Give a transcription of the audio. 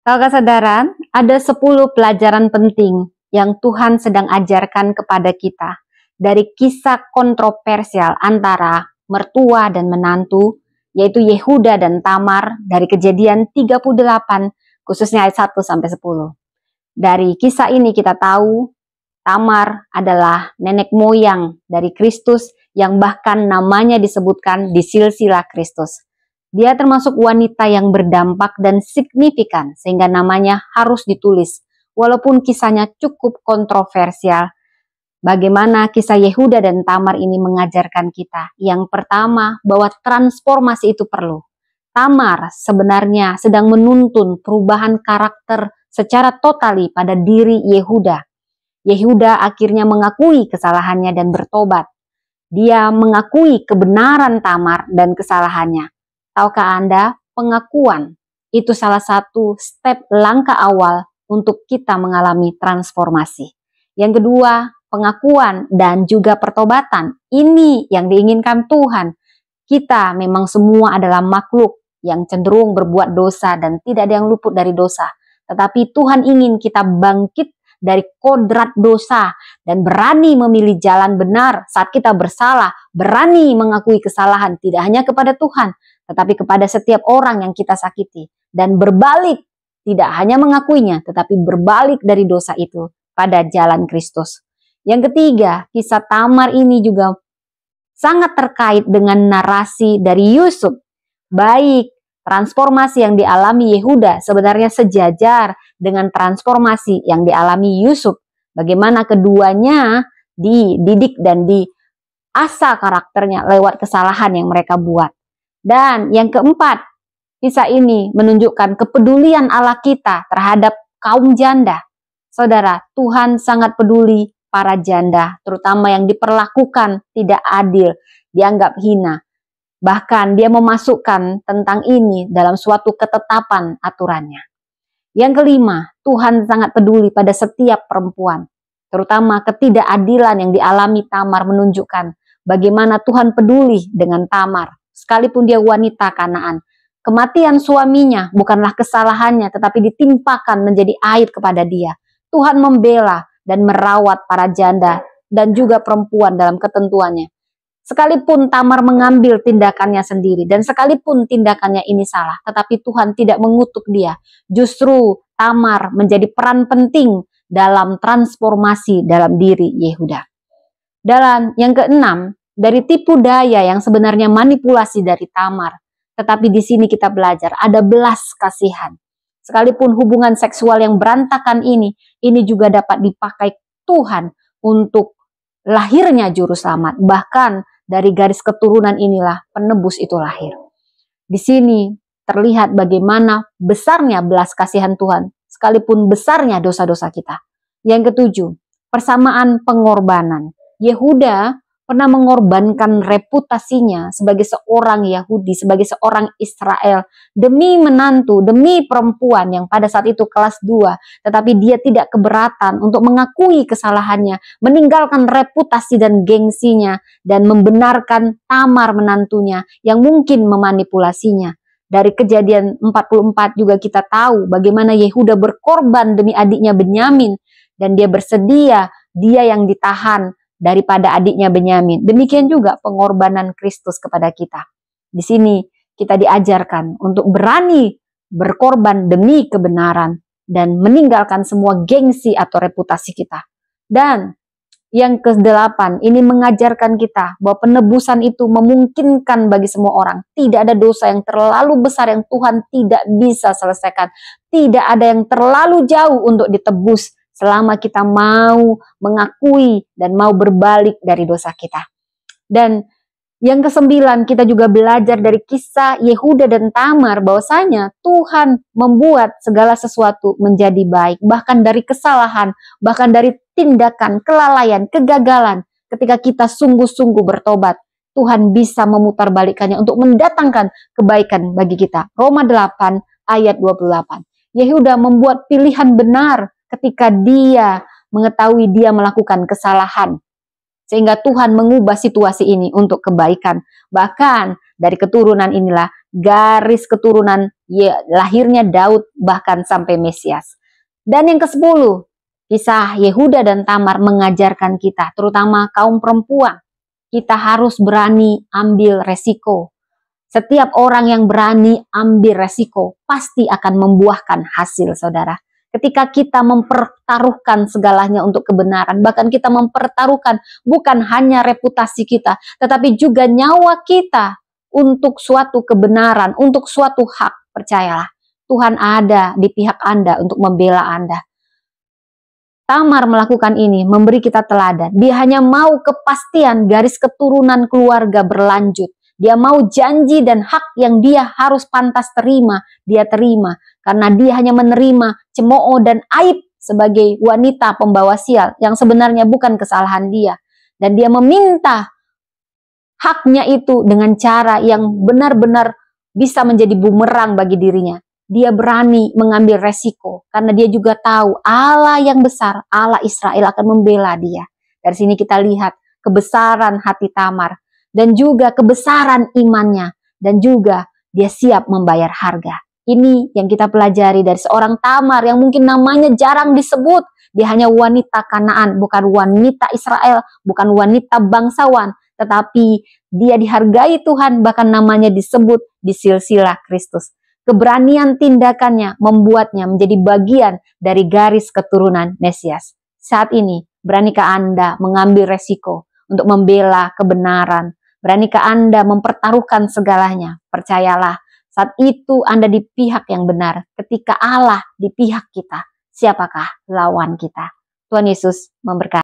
Kakak saudara, ada 10 pelajaran penting yang Tuhan sedang ajarkan kepada kita dari kisah kontroversial antara mertua dan menantu, yaitu Yehuda dan Tamar dari Kejadian 38, khususnya ayat 1-10. Dari kisah ini kita tahu Tamar adalah nenek moyang dari Kristus yang bahkan namanya disebutkan di silsilah Kristus. Dia termasuk wanita yang berdampak dan signifikan sehingga namanya harus ditulis. Walaupun kisahnya cukup kontroversial, bagaimana kisah Yehuda dan Tamar ini mengajarkan kita? Yang pertama, bahwa transformasi itu perlu. Tamar sebenarnya sedang menuntun perubahan karakter secara totali pada diri Yehuda. Yehuda akhirnya mengakui kesalahannya dan bertobat. Dia mengakui kebenaran Tamar dan kesalahannya. Tahukah Anda, pengakuan itu salah satu step langkah awal untuk kita mengalami transformasi. Yang kedua, pengakuan dan juga pertobatan. Ini yang diinginkan Tuhan. Kita memang semua adalah makhluk yang cenderung berbuat dosa dan tidak ada yang luput dari dosa. Tetapi Tuhan ingin kita bangkit dari kodrat dosa dan berani memilih jalan benar saat kita bersalah, berani mengakui kesalahan tidak hanya kepada Tuhan, tetapi kepada setiap orang yang kita sakiti, dan berbalik, tidak hanya mengakuinya, tetapi berbalik dari dosa itu pada jalan Kristus. Yang ketiga, kisah Tamar ini juga sangat terkait dengan narasi dari Yusuf. Baik transformasi yang dialami Yehuda sebenarnya sejajar dengan transformasi yang dialami Yusuf. Bagaimana keduanya dididik dan diasah karakternya lewat kesalahan yang mereka buat. Dan yang keempat, kisah ini menunjukkan kepedulian Allah kita terhadap kaum janda. Saudara, Tuhan sangat peduli para janda, terutama yang diperlakukan tidak adil, dianggap hina. Bahkan dia memasukkan tentang ini dalam suatu ketetapan aturannya. Yang kelima, Tuhan sangat peduli pada setiap perempuan. Terutama ketidakadilan yang dialami Tamar menunjukkan bagaimana Tuhan peduli dengan Tamar. Sekalipun dia wanita Kanaan. Kematian suaminya bukanlah kesalahannya, tetapi ditimpakan menjadi aib kepada dia. Tuhan membela dan merawat para janda dan juga perempuan dalam ketentuannya. Sekalipun Tamar mengambil tindakannya sendiri dan sekalipun tindakannya ini salah, tetapi Tuhan tidak mengutuk dia. Justru Tamar menjadi peran penting dalam transformasi dalam diri Yehuda. Dan yang keenam, dari tipu daya yang sebenarnya manipulasi dari Tamar, tetapi di sini kita belajar ada belas kasihan. Sekalipun hubungan seksual yang berantakan ini juga dapat dipakai Tuhan untuk lahirnya juru selamat. Bahkan dari garis keturunan inilah penebus itu lahir. Di sini terlihat bagaimana besarnya belas kasihan Tuhan, sekalipun besarnya dosa-dosa kita. Yang ketujuh, persamaan pengorbanan. Yehuda pernah mengorbankan reputasinya sebagai seorang Yahudi, sebagai seorang Israel, demi menantu, demi perempuan yang pada saat itu kelas 2, tetapi dia tidak keberatan untuk mengakui kesalahannya, meninggalkan reputasi dan gengsinya, dan membenarkan Tamar menantunya yang mungkin memanipulasinya. Dari Kejadian 44 juga kita tahu bagaimana Yehuda berkorban demi adiknya Benyamin, dan dia bersedia, dia yang ditahan daripada adiknya Benyamin. Demikian juga pengorbanan Kristus kepada kita. Di sini kita diajarkan untuk berani berkorban demi kebenaran dan meninggalkan semua gengsi atau reputasi kita. Dan yang ke-8, ini mengajarkan kita bahwa penebusan itu memungkinkan bagi semua orang. Tidak ada dosa yang terlalu besar yang Tuhan tidak bisa selesaikan. Tidak ada yang terlalu jauh untuk ditebus selama kita mau mengakui dan mau berbalik dari dosa kita. Dan yang ke-9, kita juga belajar dari kisah Yehuda dan Tamar bahwasanya Tuhan membuat segala sesuatu menjadi baik. Bahkan dari kesalahan, bahkan dari tindakan, kelalaian, kegagalan. Ketika kita sungguh-sungguh bertobat, Tuhan bisa memutarbalikkannya untuk mendatangkan kebaikan bagi kita. Roma 8 ayat 28. Yehuda membuat pilihan benar ketika dia mengetahui dia melakukan kesalahan. Sehingga Tuhan mengubah situasi ini untuk kebaikan. Bahkan dari keturunan inilah garis keturunan lahirnya Daud bahkan sampai Mesias. Dan yang ke-10, kisah Yehuda dan Tamar mengajarkan kita, terutama kaum perempuan, kita harus berani ambil resiko. Setiap orang yang berani ambil resiko pasti akan membuahkan hasil, saudara. Ketika kita mempertaruhkan segalanya untuk kebenaran, bahkan kita mempertaruhkan bukan hanya reputasi kita, tetapi juga nyawa kita untuk suatu kebenaran, untuk suatu hak, percayalah, Tuhan ada di pihak Anda untuk membela Anda. Tamar melakukan ini, memberi kita teladan. Dia hanya mau kepastian garis keturunan keluarga berlanjut. Dia mau janji dan hak yang dia harus pantas terima, dia terima. Karena dia hanya menerima cemooh dan aib sebagai wanita pembawa sial yang sebenarnya bukan kesalahan dia. Dan dia meminta haknya itu dengan cara yang benar-benar bisa menjadi bumerang bagi dirinya. Dia berani mengambil resiko karena dia juga tahu Allah yang besar, Allah Israel akan membela dia. Dari sini kita lihat kebesaran hati Tamar dan juga kebesaran imannya, dan juga dia siap membayar harga. Ini yang kita pelajari dari seorang Tamar yang mungkin namanya jarang disebut. Dia hanya wanita Kanaan, bukan wanita Israel, bukan wanita bangsawan, tetapi dia dihargai Tuhan, bahkan namanya disebut di silsilah Kristus. Keberanian tindakannya membuatnya menjadi bagian dari garis keturunan Mesias. Saat ini, beranikah Anda mengambil resiko untuk membela kebenaran? Beranikah Anda mempertaruhkan segalanya? Percayalah, saat itu Anda di pihak yang benar. Ketika Allah di pihak kita, siapakah lawan kita? Tuhan Yesus memberkati.